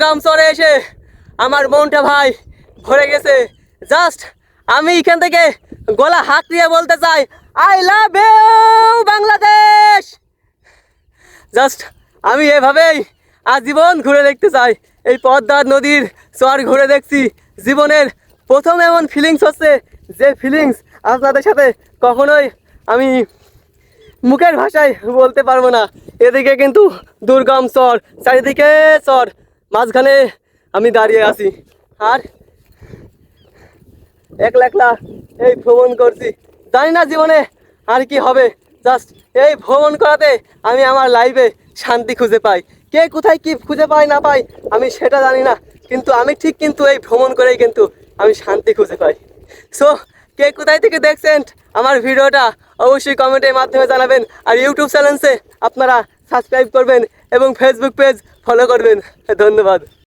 দুর্গাম চরে এসে আমার মনটা ভাই ভরে গেছে। জাস্ট আমি এখান থেকে গলা হাত দিয়ে বলতে চাই, I love you Bangladesh. Just আমি এভাবেই আজীবন ঘুরে দেখতে চাই। এই পদ্মা নদীর চর ঘুরে দেখছি, জীবনের প্রথম এমন ফিলিংস হচ্ছে যে ফিলিংস আপনাদের সাথে কখনোই আমি মুখের ভাষায় বলতে পারবো না। এদিকে কিন্তু দুর্গম চর, চারিদিকে চর, মাঝখানে আমি দাঁড়িয়ে আছি আর একলা একলা এই ভ্রমণ করছি। জানি না জীবনে আর কি হবে। জাস্ট এই ভ্রমণ করাতে আমি আমার লাইফে শান্তি খুঁজে পাই। কে কোথায় কি খুঁজে পায় না পাই আমি সেটা জানি না, কিন্তু আমি ঠিক কিন্তু এই ভ্রমণ করেই কিন্তু আমি শান্তি খুঁজে পাই। সো কে কোথায় থেকে দেখছেন আমার ভিডিওটা অবশ্যই কমেন্টের মাধ্যমে জানাবেন। আর ইউটিউব চ্যানেলসে আপনারা সাবস্ক্রাইব করবেন এবং ফেসবুক পেজ ফলো করবেন। ধন্যবাদ।